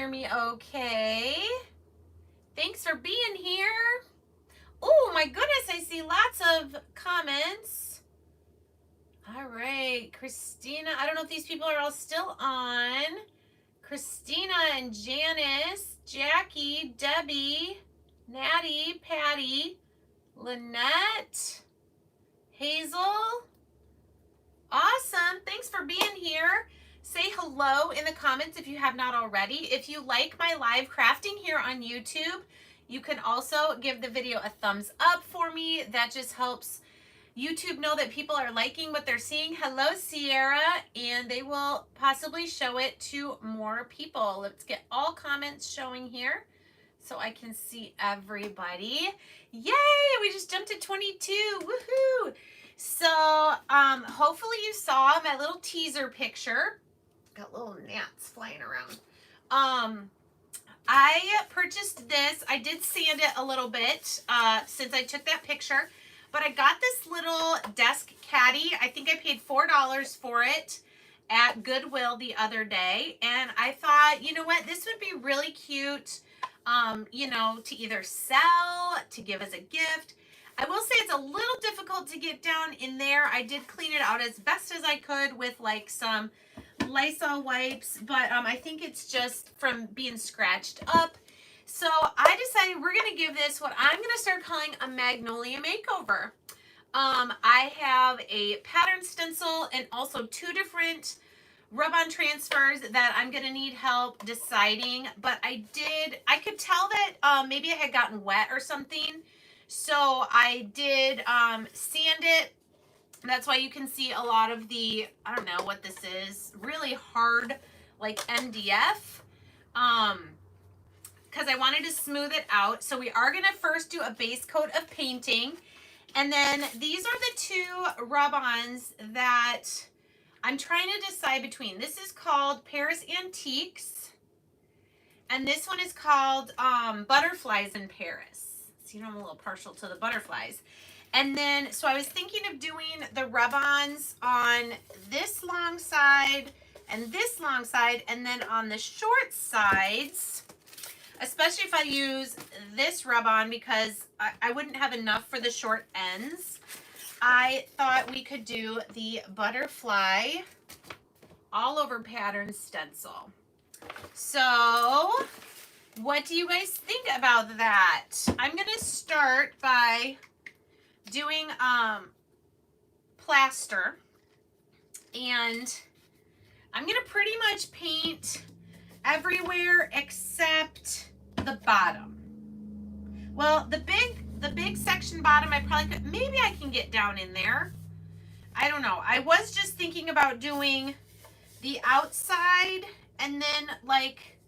hear me okay? Thanks for being here. Oh my goodness, I see lots of comments. All right, Christina. I don't know if these people are all still on. Christina and Janice, Jackie, Debbie, Natty, Patty, Lynette, Hazel. Awesome. Thanks for being here. Say hello in the comments if you have not already. If you like my live crafting here on YouTube, you can also give the video a thumbs up for me. That just helps YouTube know that people are liking what they're seeing. Hello, Sierra, and they will possibly show it to more people. Let's get all comments showing here so I can see everybody. Yay, we just jumped to 22. Woohoo! So, hopefully you saw my little teaser picture. Got little gnats flying around. I purchased this. I did sand it a little bit since I took that picture. But I got this little desk caddy. I think I paid $4 for it at Goodwill the other day. And I thought, you know what, this would be really cute, you know, to either sell, to give as a gift. I will say it's a little difficult to get down in there. I did clean it out as best as I could with like some Lysol wipes, but I think it's just from being scratched up. So I decided we're going to give this what I'm going to start calling a Magnolia makeover. I have a pattern stencil and also 2 different rub-on transfers that I'm going to need help deciding. But I could tell that maybe I had gotten wet or something. So I did sand it. That's why you can see a lot of the, I don't know what this is, really hard like MDF. Because I wanted to smooth it out. So we are going to first do a base coat of painting. And then these are the 2 rub-ons that I'm trying to decide between. This is called Paris Antiques. And this one is called Butterflies in Paris. So, you know, I'm a little partial to the butterflies. And then, so I was thinking of doing the rub-ons on this long side and this long side. And then on the short sides, especially if I use this rub-on because I wouldn't have enough for the short ends, I thought we could do the butterfly all over pattern stencil. So what do you guys think about that? I'm going to start by doing plaster, and I'm going to pretty much paint everywhere except the bottom. Well, the big section bottom, I probably could, maybe I can get down in there. I don't know. I was just thinking about doing the outside and then like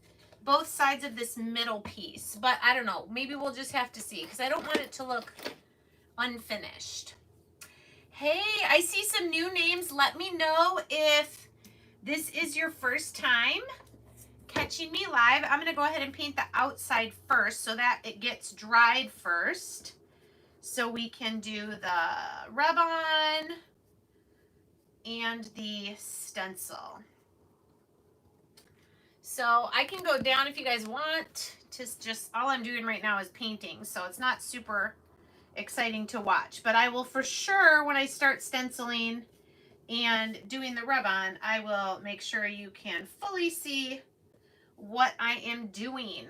both sides of this middle piece, but I don't know. Maybe we'll just have to see because I don't want it to look unfinished. Hey, I see some new names. Let me know if this is your first time catching me live. I'm going to go ahead and paint the outside first so that it gets dried first, so we can do the rub-on and the stencil. So I can go down if you guys want. Just all I'm doing right now is painting, so it's not super exciting to watch, but I will for sure, when I start stenciling and doing the rub-on, I will make sure you can fully see what I am doing.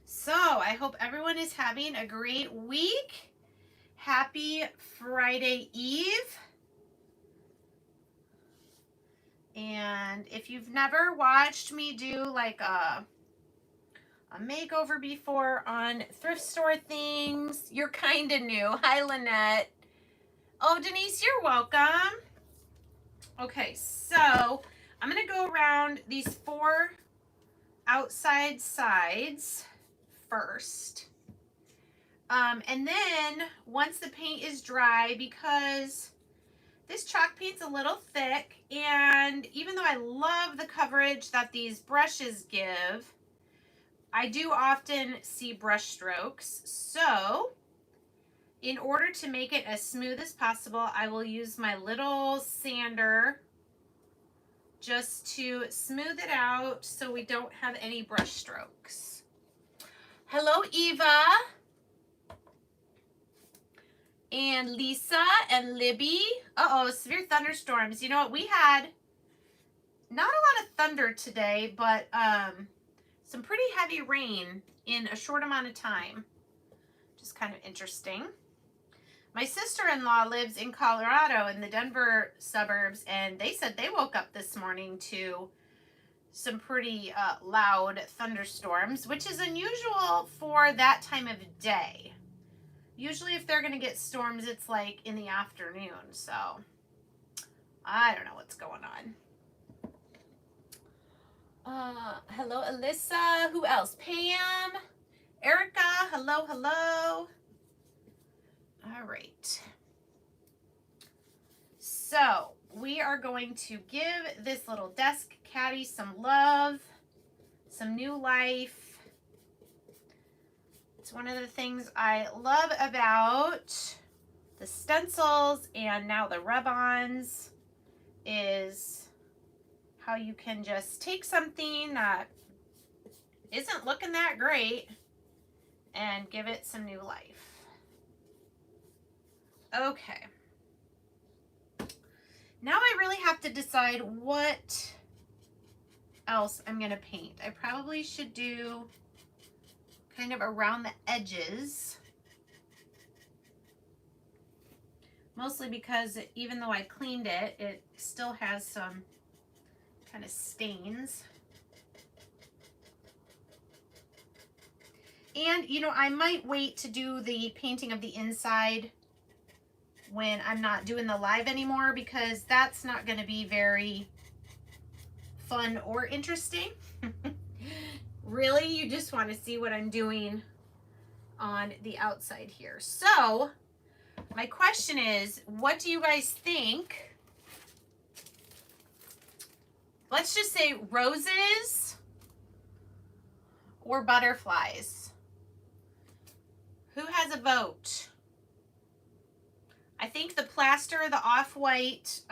So I hope everyone is having a great week. Happy Friday Eve. And if you've never watched me do like a makeover before on thrift store things, you're kind of new. Hi, Lynette. Oh, Denise, you're welcome. Okay, so I'm going to go around these 4 outside sides first. And then once the paint is dry, because this chalk paint's a little thick, and even though I love the coverage that these brushes give, I do often see brush strokes. So in order to make it as smooth as possible, I will use my little sander just to smooth it out so we don't have any brush strokes. Hello, Eva. And Lisa and Libby. Uh-oh, severe thunderstorms. You know what? We had not a lot of thunder today, but some pretty heavy rain in a short amount of time. Just kind of interesting. My sister-in-law lives in Colorado in the Denver suburbs, and they said they woke up this morning to some pretty loud thunderstorms, which is unusual for that time of day. Usually if they're going to get storms, it's like in the afternoon, so I don't know what's going on. Hello, Alyssa. Who else? Pam. Erica. Hello, hello. All right. So we are going to give this little desk caddy some love, some new life. It's one of the things I love about the stencils and now the rub-ons is how you can just take something that isn't looking that great and give it some new life. Okay. Now I really have to decide what else I'm going to paint. I probably should do kind of around the edges. Mostly because even though I cleaned it, it still has some kind of stains. And, you know, I might wait to do the painting of the inside when I'm not doing the live anymore, because that's not going to be very fun or interesting. Really, you just want to see what I'm doing on the outside here. So, my question is, what do you guys think? Let's just say roses or butterflies. Who has a vote? I think the plaster, the off-white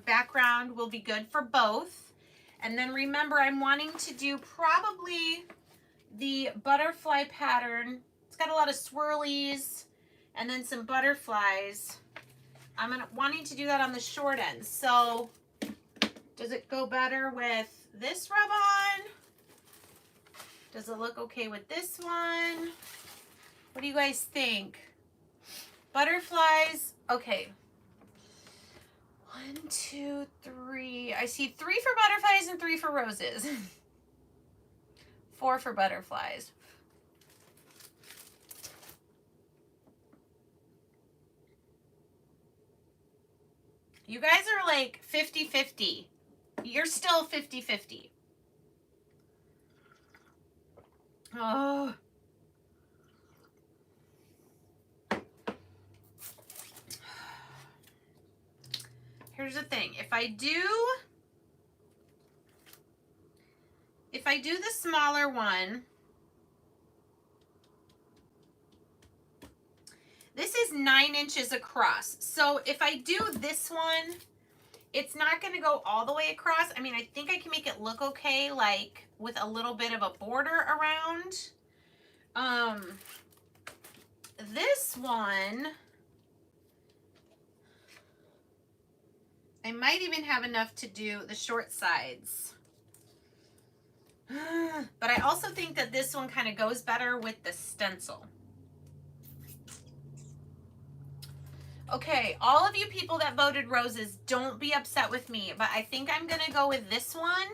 background will be good for both. And then remember, I'm wanting to do probably the butterfly pattern. It's got a lot of swirlies and then some butterflies. I'm wanting to do that on the short end. So does it go better with this rub-on? Does it look okay with this one? What do you guys think? Butterflies. Okay. 1, 2, 3. I see 3 for butterflies and 3 for roses. 4 for butterflies. You guys are like 50-50. You're still 50-50. Oh. Here's the thing. If I do the smaller one, this is 9 inches across. So if I do this one, it's not going to go all the way across. I mean, I think I can make it look okay, like with a little bit of a border around. This one, I might even have enough to do the short sides. But I also think that this one kind of goes better with the stencil. Okay, all of you people that voted roses, don't be upset with me, but I think I'm going to go with this one.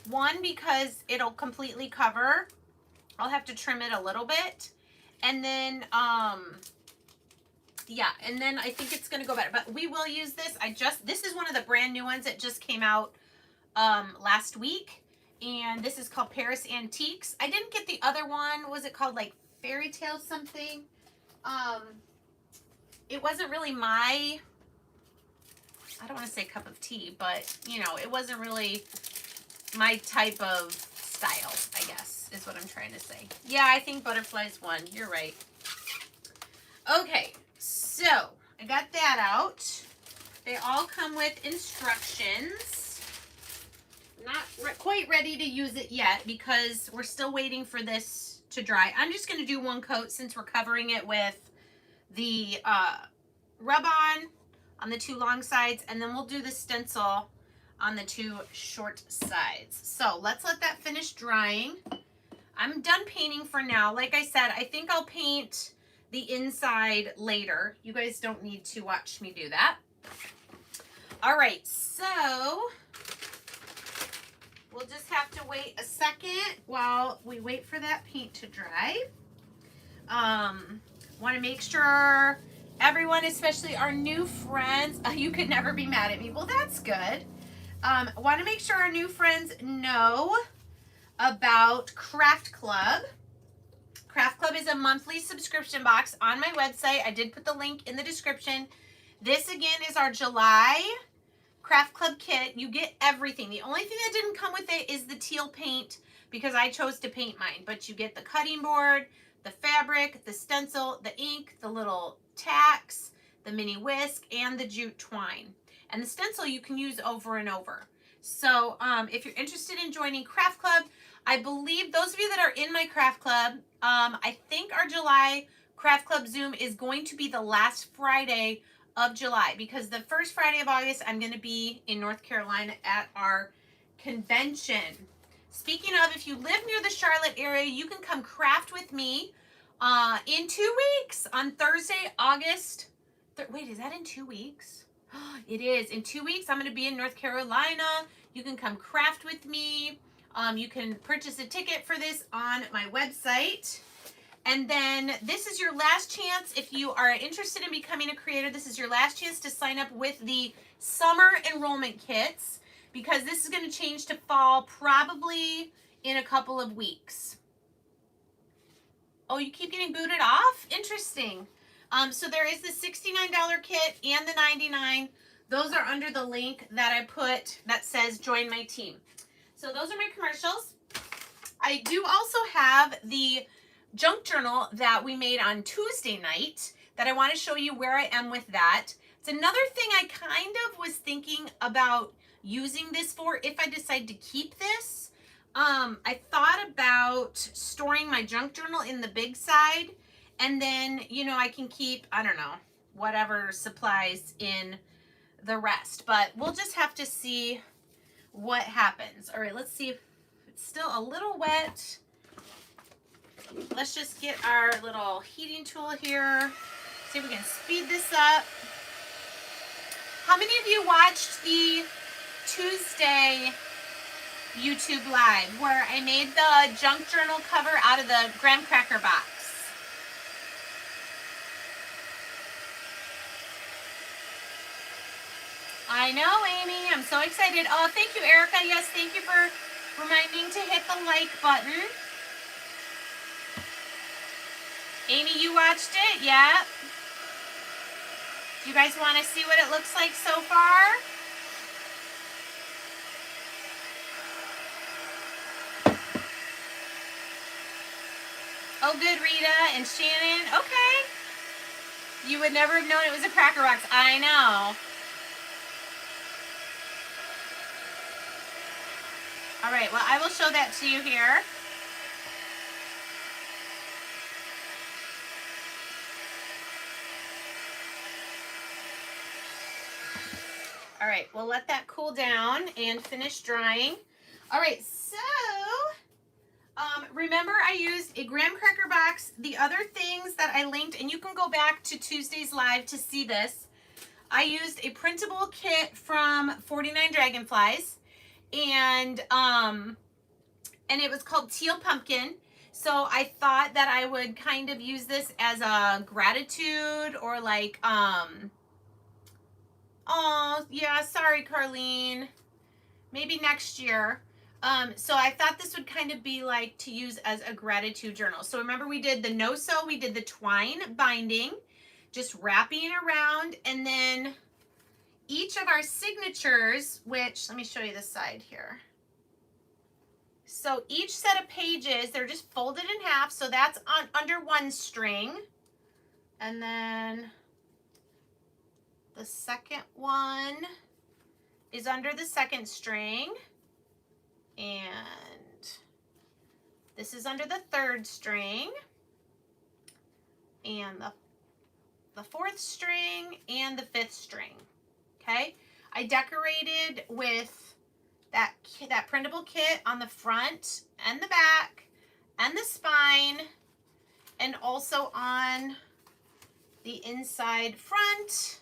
One, because it'll completely cover. I'll have to trim it a little bit. And then, yeah, and then I think it's going to go better. But we will use this. This is one of the brand new ones that just came out last week. And this is called Paris Antiques. I didn't get the other one. Was it called like Fairy Tale something? It wasn't really my, I don't want to say cup of tea, but, you know, it wasn't really my type of style, I guess, is what I'm trying to say. Yeah, I think butterflies won. You're right. Okay, so I got that out. They all come with instructions. not quite ready to use it yet because we're still waiting for this to dry. I'm just going to do one coat since we're covering it with the rub-on the 2 long sides, and then we'll do the stencil on the 2 short sides. So let's let that finish drying. I'm done painting for now. Like I said, I think I'll paint the inside later. You guys don't need to watch me do that. All right, so we'll just have to wait a second while we wait for that paint to dry. Want to make sure everyone, especially our new friends, you could never be mad at me. Well, that's good. Want to make sure our new friends know about Craft Club. Craft Club is a monthly subscription box on my website. I did put the link in the description. This again is our July Craft Club kit. You get everything. The only thing that didn't come with it is the teal paint because I chose to paint mine. But you get the cutting board, the fabric, the stencil, the ink, the little tacks, the mini whisk, and the jute twine. And the stencil you can use over and over. So if you're interested in joining Craft Club, I believe those of you that are in my Craft Club, I think our July Craft Club Zoom is going to be the last Friday of July because the first Friday of August, I'm going to be in North Carolina at our convention. Speaking of, if you live near the Charlotte area, you can come craft with me in 2 weeks on Thursday, August. Wait, is that in 2 weeks? It is. In 2 weeks, I'm going to be in North Carolina. You can come craft with me. You can purchase a ticket for this on my website. And then this is your last chance. If you are interested in becoming a creator, this is your last chance to sign up with the summer enrollment kits because this is going to change to fall probably in a couple of weeks. Oh, you keep getting booted off? Interesting. So there is the $69 kit and the $99. Those are under the link that I put that says join my team. So those are my commercials. I do also have the junk journal that we made on Tuesday night that I want to show you where I am with that. It's another thing I kind of was thinking about using this for if I decide to keep this. I thought about storing my junk journal in the big side, and then, you know, I can keep, I don't know, whatever supplies in the rest. But we'll just have to see what happens. All right, let's see if it's still a little wet. Let's just get our little heating tool here. See if we can speed this up. How many of you watched the Tuesday YouTube live where I made the junk journal cover out of the graham cracker box? I know, Amy. I'm so excited. Oh, thank you, Erica. Yes, thank you for reminding to hit the like button. Amy, you watched it? Yeah. Do you guys want to see what it looks like so far? Oh, good, Rita and Shannon. Okay. You would never have known it was a cracker box. I know. All right, well, I will show that to you here. All right, we'll let that cool down and finish drying. All right, so remember I used a graham cracker box. The other things that I linked, and you can go back to Tuesday's live to see this. I used a printable kit from 49 Dragonflies, and it was called Teal Pumpkin. So I thought that I would kind of use this as a gratitude or like, oh, yeah, sorry, Carlene. Maybe next year. So I thought this would kind of be like to use as a gratitude journal. So remember we did the no-sew, we did the twine binding, just wrapping it around, and then each of our signatures, which, let me show you this side here. So each set of pages, they're just folded in half, so that's on under one string. And then the second one is under the second string. And this is under the 3rd string, and the 4th string, and the 5th string. Okay, I decorated with that printable kit on the front and the back and the spine, and also on the inside front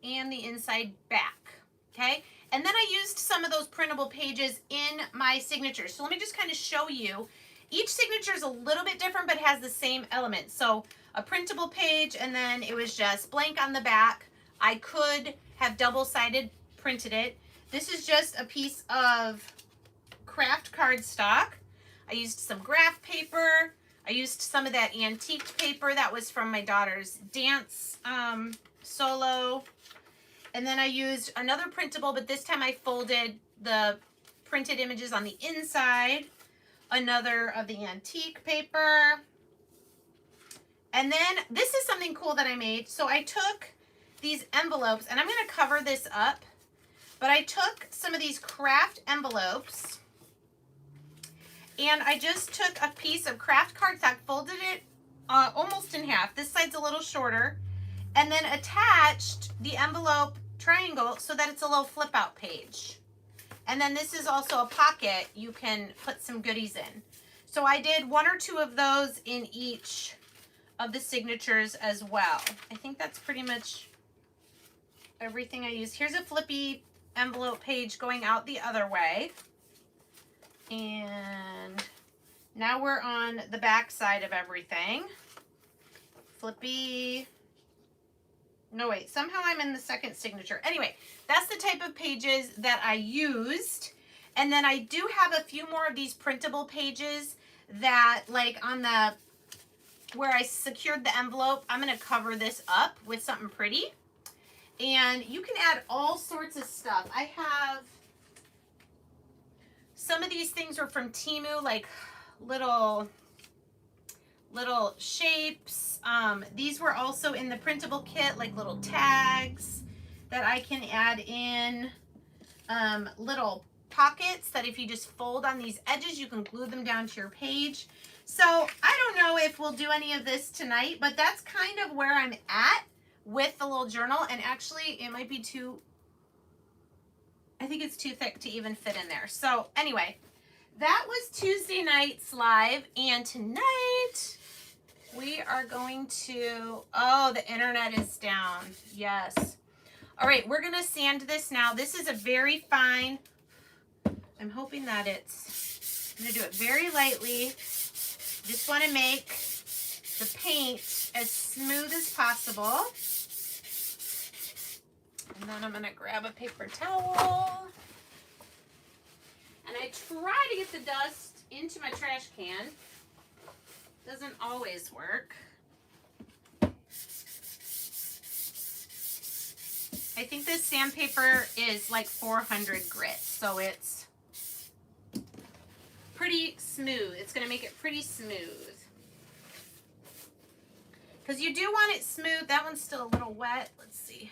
and the inside back. Okay, and then I used some of those printable pages in my signature. So let me just kind of show you. Each signature is a little bit different, but has the same elements. So a printable page, and then it was just blank on the back. I could have double-sided printed it. This is just a piece of craft cardstock. I used some graph paper. I used some of that antique paper that was from my daughter's dance solo. And then I used another printable, but this time I folded the printed images on the inside. Another of the antique paper. And then this is something cool that I made. So I took these envelopes, and I'm going to cover this up, but I took some of these craft envelopes, and I just took a piece of craft cardstock, folded it almost in half. This side's a little shorter, and then attached the envelope triangle so that it's a little flip out page. And then this is also a pocket you can put some goodies in. So I did 1 or 2 of those in each of the signatures as well. I think that's pretty much everything I used. Here's a flippy envelope page going out the other way. And now we're on the back side of everything. Flippy. No, wait, somehow I'm in the second signature. Anyway, that's the type of pages that I used. And then I do have a few more of these printable pages that, like on the, where I secured the envelope, I'm going to cover this up with something pretty. And you can add all sorts of stuff. I have, some of these things are from Temu, like little shapes. These were also in the printable kit, like little tags that I can add in. Little pockets that if you just fold on these edges, you can glue them down to your page. So I don't know if we'll do any of this tonight, but that's kind of where I'm at with the little journal. And actually it might be too, I think it's too thick to even fit in there. So anyway, that was Tuesday night's live, and tonight we are going to, oh, the internet is down. Yes. All right, we're going to sand this now. This is a very fine, I'm hoping that it's, I'm going to do it very lightly. Just want to make the paint as smooth as possible. And then I'm going to grab a paper towel. And I try to get the dust into my trash can. Doesn't always work. I think this sandpaper is like 400 grit, so it's pretty smooth. It's going to make it pretty smooth. Because you do want it smooth. That one's still a little wet. Let's see.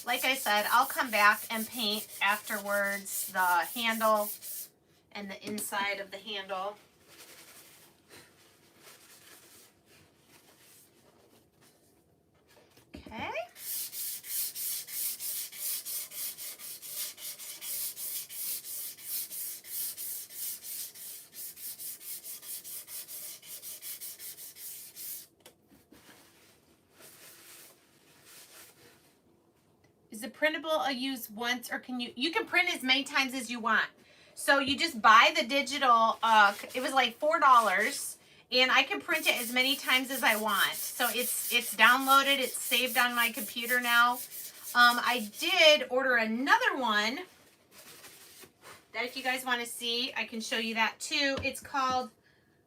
Like I said, I'll come back and paint afterwards the handle and the inside of the handle. Okay. Is it printable or use once, or can you can print as many times as you want. So you just buy the digital, it was like $4, and I can print it as many times as I want. So it's downloaded, it's saved on my computer now. I did order another one that if you guys want to see, I can show you that too. It's called,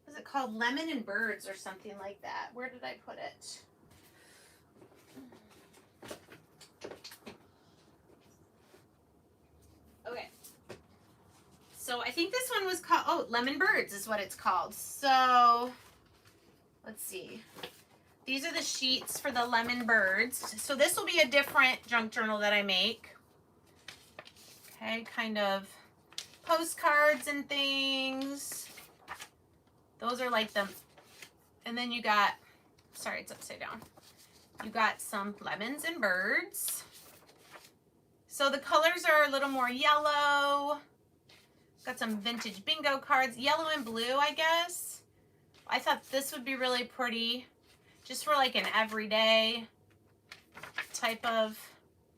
what is it called? Lemon and Birds or something like that. Where did I put it? Okay. So I think this one was called, oh, Lemon Birds is what it's called. So let's see. These are the sheets for the lemon birds. So this will be a different junk journal that I make. Okay, kind of postcards and things. Those are like them. And then you got, sorry, it's upside down. You got some lemons and birds. So the colors are a little more yellow. Got some vintage bingo cards, yellow and blue, I guess. I thought this would be really pretty, just for like an everyday type of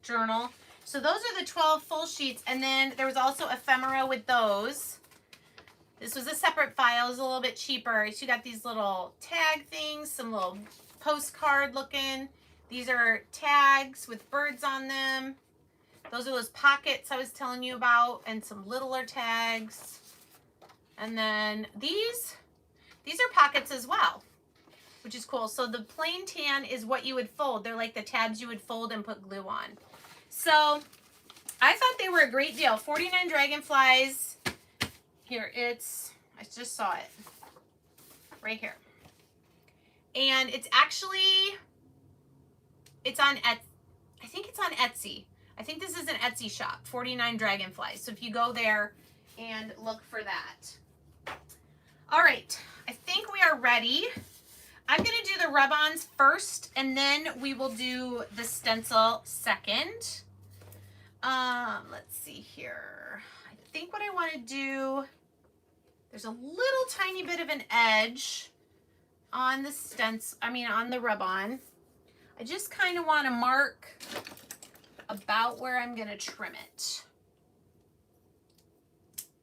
journal. So those are the 12 full sheets, and then there was also ephemera with those. This was a separate file, it was a little bit cheaper. So you got these little tag things, some little postcard looking. These are tags with birds on them. Those are those pockets I was telling you about, and some littler tags. And then these are pockets as well, which is cool. So the plain tan is what you would fold. They're like the tabs you would fold and put glue on. So I thought they were a great deal. 49 dragonflies. Here, I just saw it right here. And it's actually, I think it's on Etsy. I think this is an Etsy shop, 49 dragonflies. So if you go there and look for that. All right, I think we are ready. I'm gonna do the rub-ons first, and then we will do the stencil second. Let's see here. I think what I wanna do, there's a little tiny bit of an edge on the stencil, on the rub-on. I just kind of wanna mark about where I'm gonna trim it.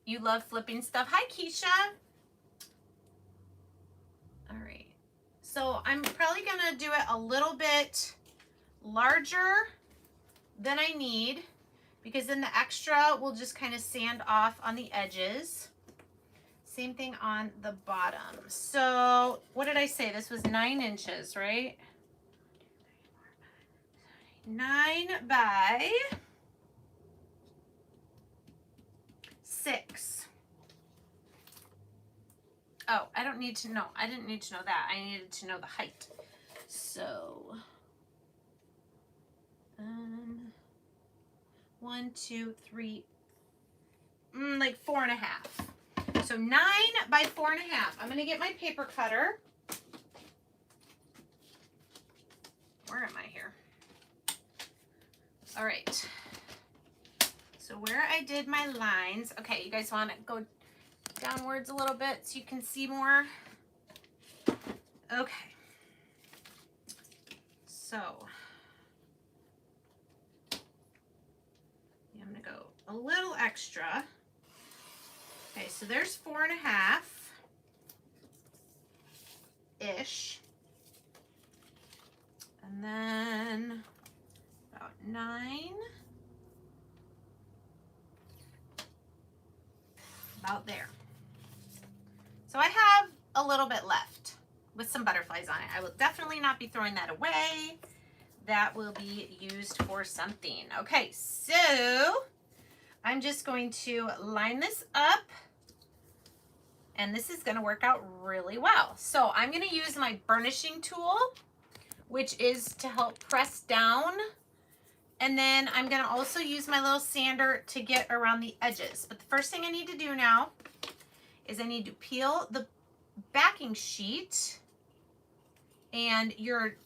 You love flipping stuff. Hi, Keisha. All right. So I'm probably gonna do it a little bit larger than I need, because then the extra will just kind of sand off on the edges. Same thing on the bottom. So what did I say? This was 9 inches, right? 9 by 6. Oh, I didn't need to know that. I needed to know the height. So, 1, 2, 3, like 4.5. So 9 by 4.5. I'm gonna get my paper cutter. Where am I here? All right. So where I did my lines, okay, you guys want to go downwards a little bit so you can see more? Okay. So I'm gonna go a little extra. Okay, so there's 4.5-ish. And then about 9. About there. So I have a little bit left with some butterflies on it. I will definitely not be throwing that away. That will be used for something. Okay, so I'm just going to line this up, and this is going to work out really well. So I'm going to use my burnishing tool, which is to help press down. And then I'm going to also use my little sander to get around the edges. But the first thing I need to do now is I need to peel the backing sheet, and your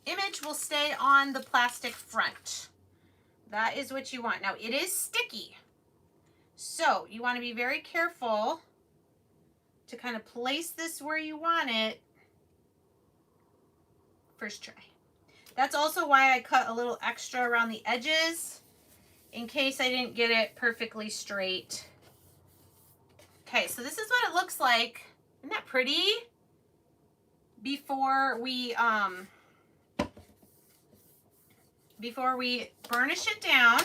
image will stay on the plastic front. That is what you want. Now, it is sticky, so you want to be very careful to kind of place this where you want it first try. That's also why I cut a little extra around the edges, in case I didn't get it perfectly straight. Okay, so this is what it looks like. Isn't that pretty? Before we burnish it down.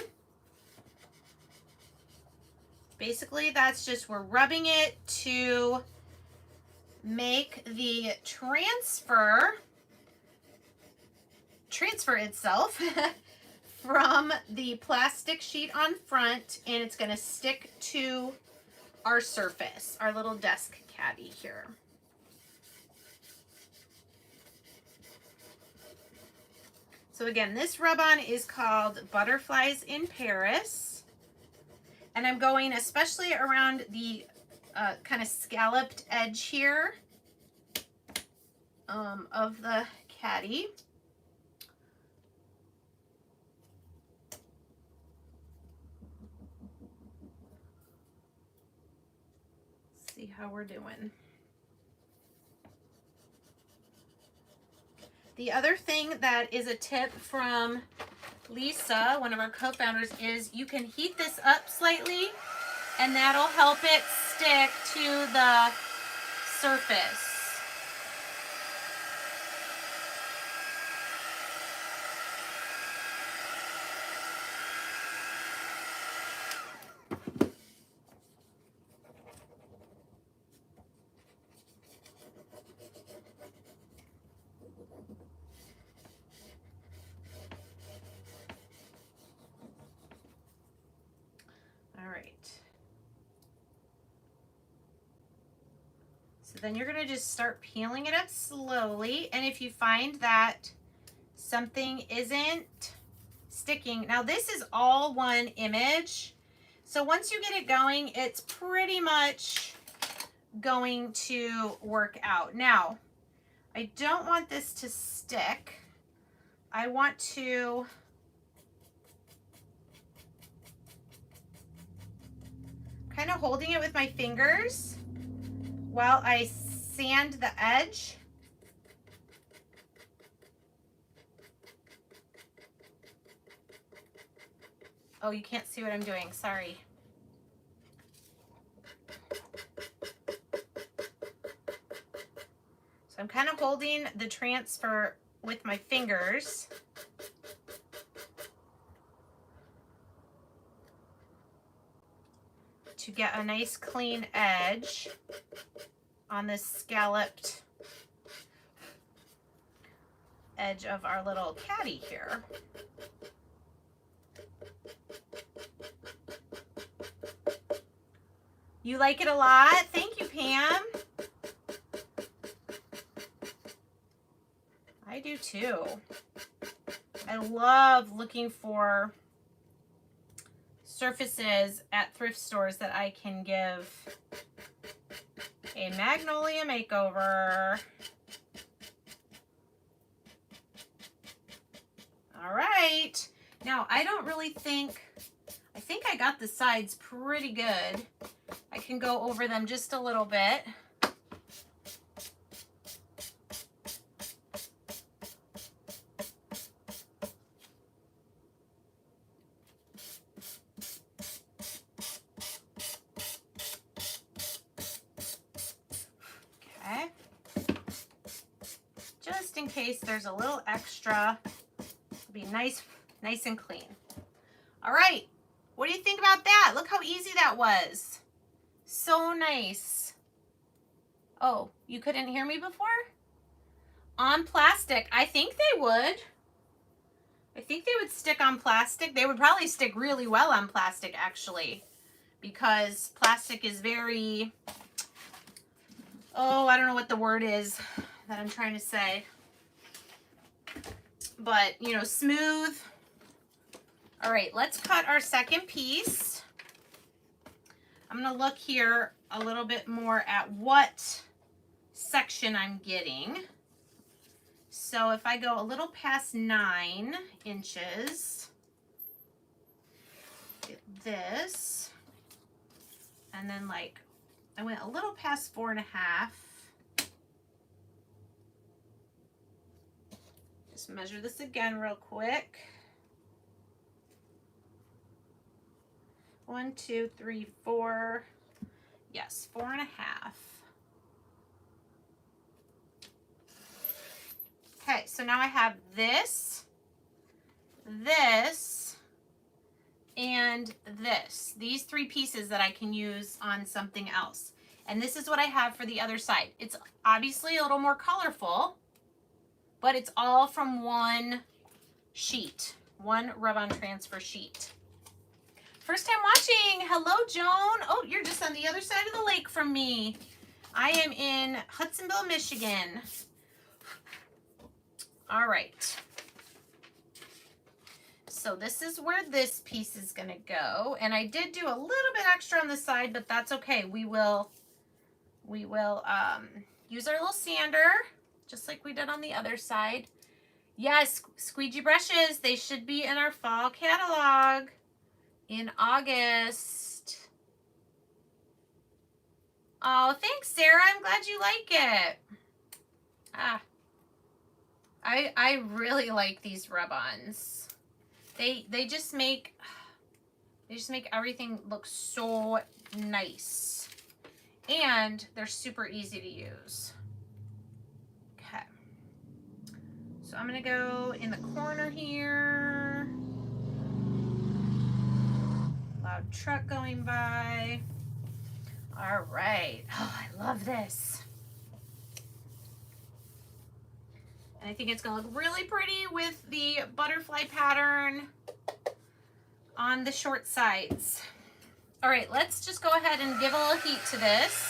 Basically, that's just, we're rubbing it to make the transfer itself from the plastic sheet on front, and it's going to stick to our surface, our little desk caddy here. So again, this rub-on is called Butterflies in Paris. And I'm going especially around the kind of scalloped edge here of the Caddy. See how we're doing. The other thing that is a tip from Lisa, one of our co-founders, is you can heat this up slightly and that'll help it stick to the surface. So then you're gonna just start peeling it up slowly. And if you find that something isn't sticking, now this is all one image. So once you get it going, it's pretty much going to work out. Now, I don't want this to stick. I want to kind of holding it with my fingers while I sand the edge. Oh, you can't see what I'm doing, sorry. So I'm kind of holding the transfer with my fingers. To get a nice clean edge on this scalloped edge of our little Caddy here. You like it a lot? Thank you, Pam. I do too. I love looking for surfaces at thrift stores that I can give a Magnolia makeover. All right. Now, I don't really think, I think I got the sides pretty good. I can go over them just a little bit. Okay. Just in case there's a little extra, it'll be nice and clean. All right. What do you think about that? Look how easy that was. So nice. Oh, you couldn't hear me before? On plastic, I think they would. I think they would stick on plastic. They would probably stick really well on plastic, actually, because plastic is very, oh, I don't know what the word is that I'm trying to say. But, you know, smooth. All right, let's cut our second piece. I'm going to look here a little bit more at what section I'm getting. So if I go a little past 9 inches, get this, and then like I went a little past 4.5. Just measure this again real quick. 1, 2, 3, 4. Yes, 4.5. Okay, so now I have this, this, and this. These 3 pieces that I can use on something else. And this is what I have for the other side. It's obviously a little more colorful, but it's all from one sheet, one rub-on transfer sheet. First time watching. Hello, Joan. Oh, you're just on the other side of the lake from me. I am in Hudsonville, Michigan. All right. So this is where this piece is going to go. And I did do a little bit extra on the side, but that's okay. We will use our little sander, just like we did on the other side. Yes, squeegee brushes, they should be in our fall catalog in August. Oh, thanks, Sarah. I'm glad you like it. I really like these rub-ons. They just make everything look so nice. And they're super easy to use. Okay. So I'm going to go in the corner here. Loud truck going by. All right. Oh, I love this. And I think it's going to look really pretty with the butterfly pattern on the short sides. All right, let's just go ahead and give a little heat to this.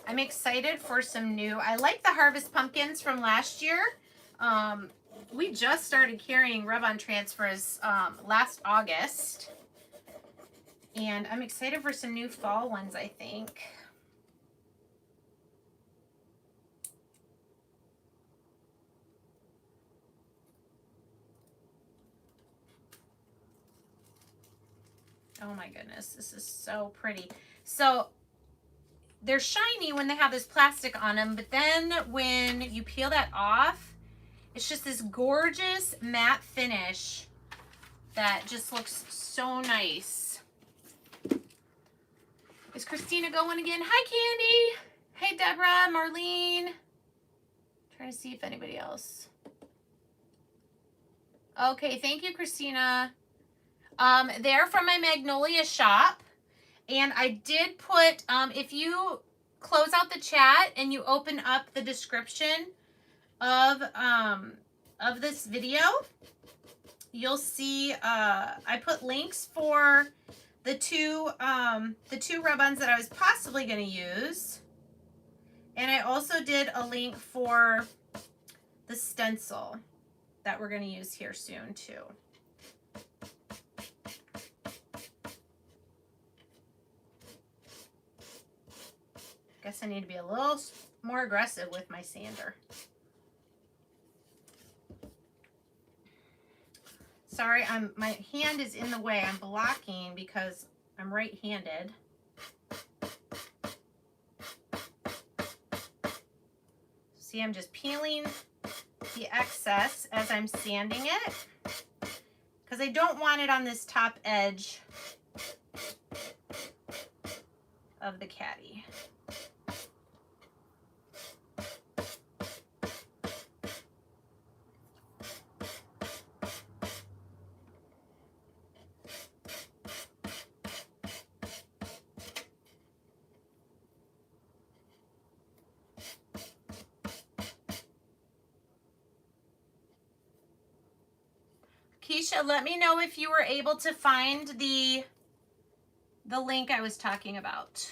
I'm excited for some new, I like the Harvest Pumpkins from last year. We just started carrying rub-on transfers last August. And I'm excited for some new fall ones, I think. Oh my goodness, this is so pretty. So they're shiny when they have this plastic on them, but then when you peel that off, it's just this gorgeous matte finish that just looks so nice. Is Christina going again? Hi, Candy. Hey, Deborah, Marlene. Trying to see if anybody else. Okay, thank you, Christina. They're from my Magnolia shop. And I did put, if you close out the chat and you open up the description of this video, you'll see I put links for the two rub-ons that I was possibly going to use. And I also did a link for the stencil that we're going to use here soon too. Guess I need to be a little more aggressive with my sander. Sorry, my hand is in the way. I'm blocking because I'm right-handed. See, I'm just peeling the excess as I'm sanding it because I don't want it on this top edge of the Caddy. Keisha, let me know if you were able to find the link I was talking about.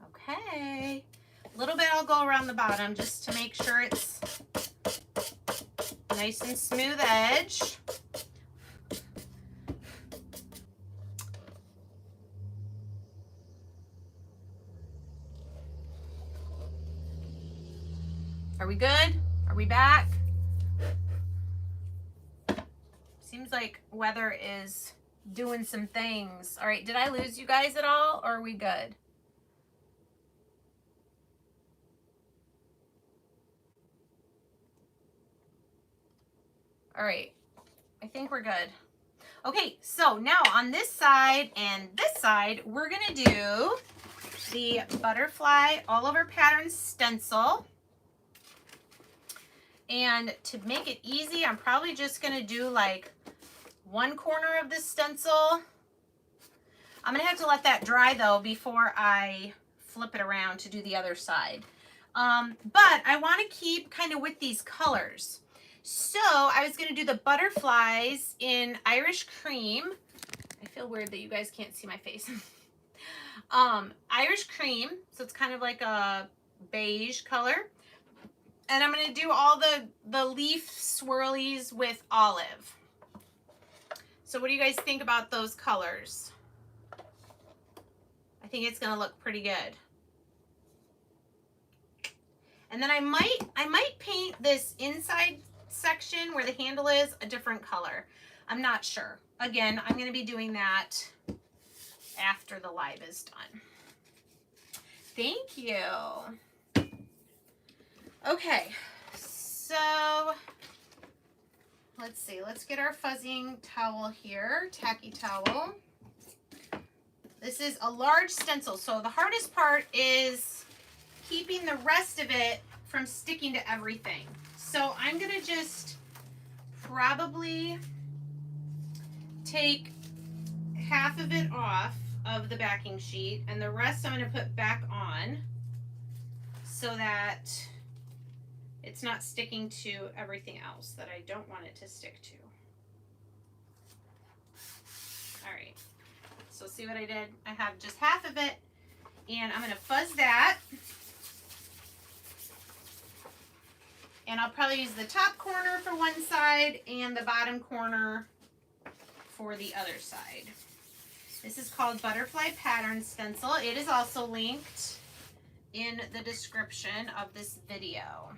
Okay. A little bit I'll go around the bottom just to make sure it's nice and smooth edge. Are we good? Are we back? Seems like weather is doing some things. All right, did I lose you guys at all, or are we good? All right, I think we're good. Okay, so now on this side and this side, we're gonna do the butterfly all over pattern stencil. And to make it easy, I'm probably just going to do like one corner of this stencil. I'm going to have to let that dry though before I flip it around to do the other side. But I want to keep kind of with these colors. So I was going to do the butterflies in Irish Cream. I feel weird that you guys can't see my face. Irish Cream, so it's kind of like a beige color. And I'm going to do all the leaf swirlies with olive. So what do you guys think about those colors? I think it's going to look pretty good. And then I might paint this inside section where the handle is a different color. I'm not sure. Again, I'm going to be doing that after the live is done. Thank you. Okay, so let's see. Let's get our fuzzing towel here, tacky towel. This is a large stencil, so the hardest part is keeping the rest of it from sticking to everything. So I'm going to just probably take half of it off of the backing sheet, and the rest I'm going to put back on so that it's not sticking to everything else that I don't want it to stick to. All right, so see what I did? I have just half of it, and I'm going to fuzz that. And I'll probably use the top corner for one side and the bottom corner for the other side. This is called Butterfly Pattern Stencil. It is also linked in the description of this video.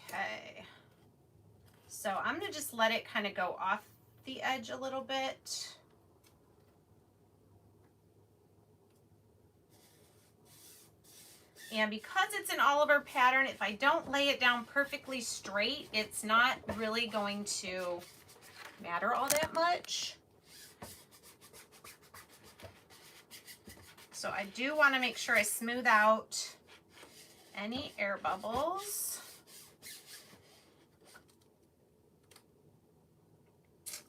Okay. So I'm going to just let it kind of go off the edge a little bit. And because it's an Oliver pattern, if I don't lay it down perfectly straight, it's not really going to matter all that much. So I do want to make sure I smooth out any air bubbles.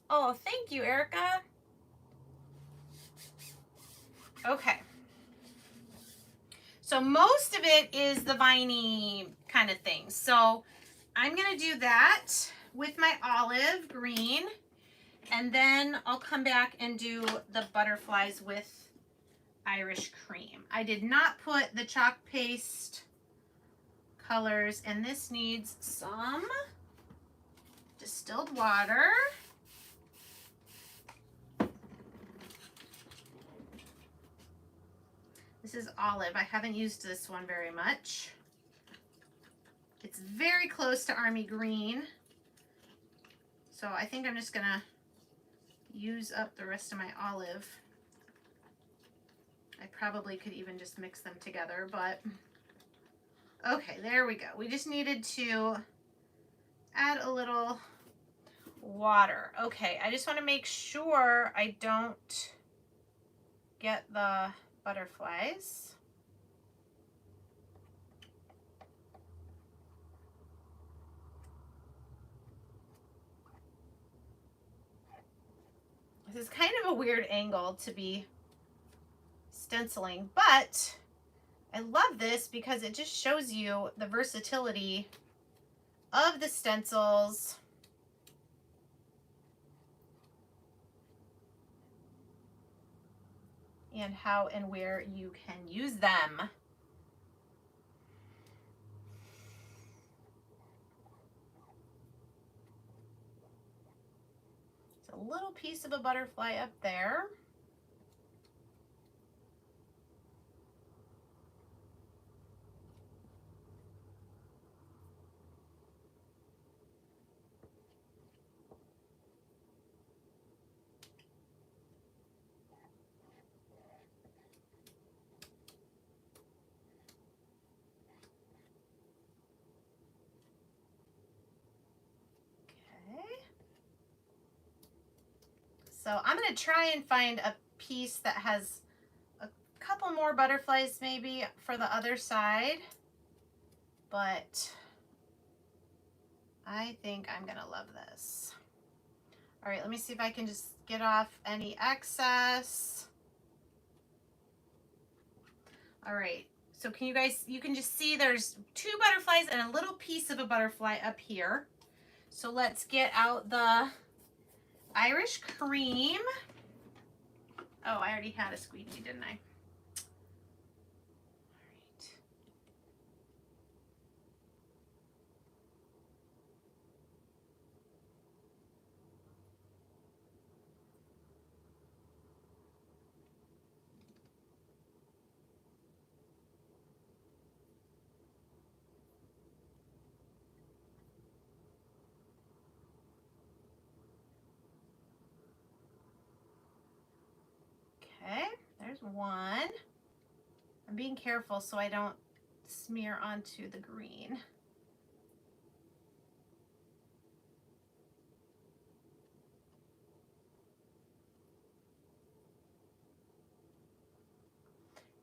Oh, thank you, Erica. Okay. So most of it is the viney kind of thing. So I'm going to do that with my olive green, and then I'll come back and do the butterflies with Irish Cream. I did not put the chalk paste colors, and this needs some distilled water. This is olive. I haven't used this one very much. It's very close to Army Green. So I think I'm just gonna use up the rest of my olive. I probably could even just mix them together, but okay, there we go. We just needed to add a little water. Okay, I just want to make sure I don't get the butterflies. This is kind of a weird angle to be stenciling, but I love this because it just shows you the versatility of the stencils. And how and where you can use them. It's a little piece of a butterfly up there. So I'm going to try and find a piece that has a couple more butterflies maybe for the other side, but I think I'm gonna love this. All right, let me see if I can just get off any excess. All right, so can you guys, you can just see there's 2 butterflies and a little piece of a butterfly up here. So let's get out the Irish cream. Oh, I already had a squeegee, didn't I? Okay, there's one. I'm being careful so I don't smear onto the green.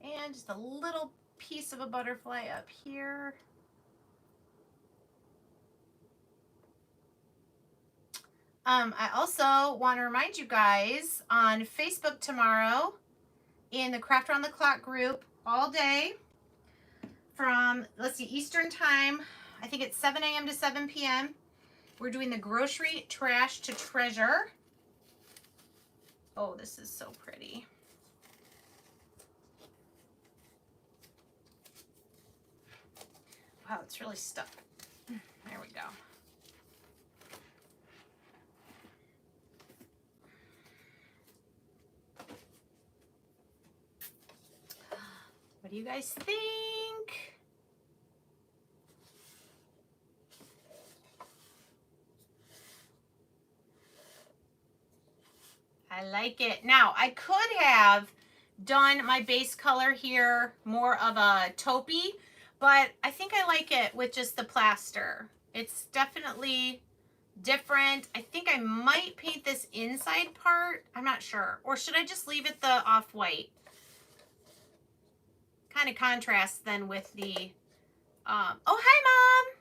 And just a little piece of a butterfly up here. I also want to remind you guys on Facebook tomorrow in the Craft Around the Clock group all day from, let's see, Eastern time. I think it's 7 a.m. to 7 p.m. We're doing the grocery trash to treasure. Oh, this is so pretty. Wow, it's really stuck. There we go. What do you guys think? I like it. Now, I could have done my base color here more of a taupey, but I think I like it with just the plaster. It's definitely different. I think I might paint this inside part. I'm not sure. Or should I just leave it the off-white? Kind of contrasts then with the, oh, hi, Mom.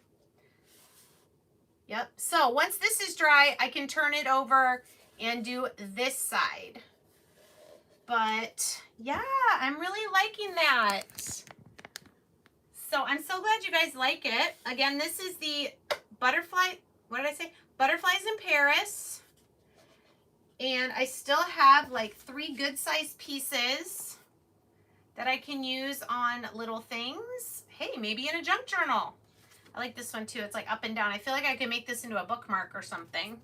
Yep. So once this is dry, I can turn it over and do this side. But yeah, I'm really liking that. So I'm so glad you guys like it. Again, this is the butterfly, what did I say? Butterflies in Paris. And I still have like 3 good sized pieces that I can use on little things. Hey, maybe in a junk journal. I like this one too. It's like up and down. I feel like I can make this into a bookmark or something.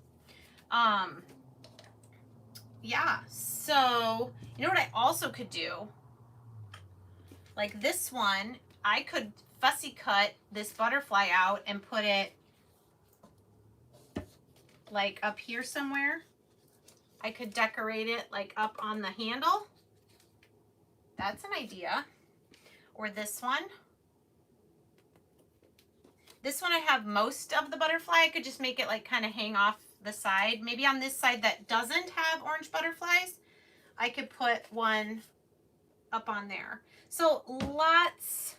Yeah, so you know what I also could do? Like this one, I could fussy cut this butterfly out and put it like up here somewhere. I could decorate it like up on the handle. That's an idea. Or this one. This one I have most of the butterfly. I could just make it like kind of hang off the side. Maybe on this side that doesn't have orange butterflies, I could put one up on there. So lots.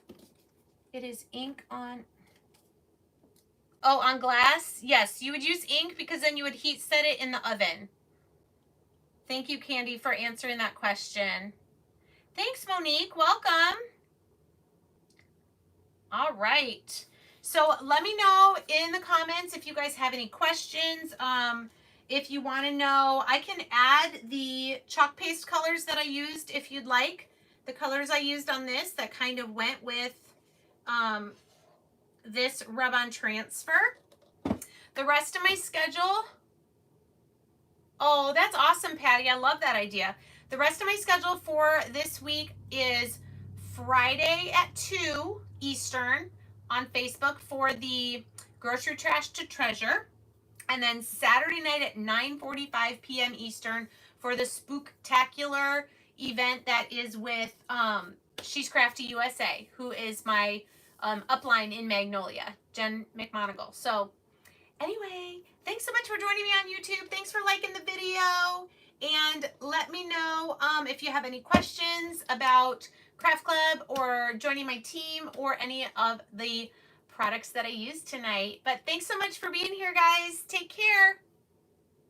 It is ink on. Oh, on glass? Yes, you would use ink because then you would heat set it in the oven. Thank you, Candy, for answering that question. Thanks, Monique. Welcome. All right. So let me know in the comments if you guys have any questions. If you want to know, I can add the chalk paste colors that I used if you'd like. The colors I used on this that kind of went with this rub-on transfer. The rest of my schedule. Oh, that's awesome, Patty. I love that idea. The rest of my schedule for this week is Friday at 2 Eastern on Facebook for the Grocery Trash to Treasure. And then Saturday night at 9:45 p.m. Eastern for the Spooktacular event that is with She's Crafty USA, who is my upline in Magnolia, Jen McMonigal. So anyway, thanks so much for joining me on YouTube. Thanks for liking the video. And let me know if you have any questions about Craft Club or joining my team or any of the products that I used tonight. But thanks so much for being here, guys. Take care.